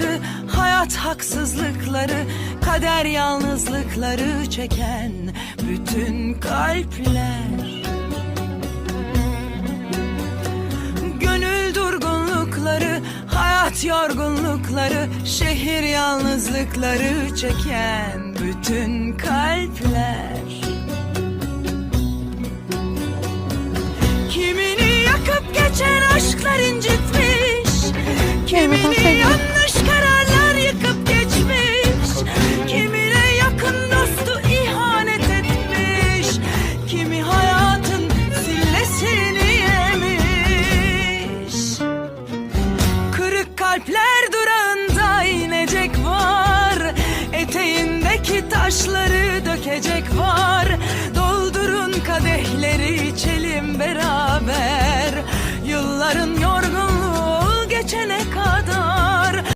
acıları, hayat haksızlıkları, kader yalnızlıkları çeken bütün kalpler. Gönül durgunlukları, hayat yorgunlukları, şehir yalnızlıkları çeken bütün kalpler. Kimini yakıp geçen aşklar incitmiş, kimini yanlış kararlar yıkıp geçmiş, kimine yakın dostu ihanet etmiş, kimi hayatın sillesini yemiş. Kırık kalpler durağında inecek var, eteğindeki taşları dökecek var. Doldurun kadehleri, içelim beraber, yılların yorgunluğu geçene kadar.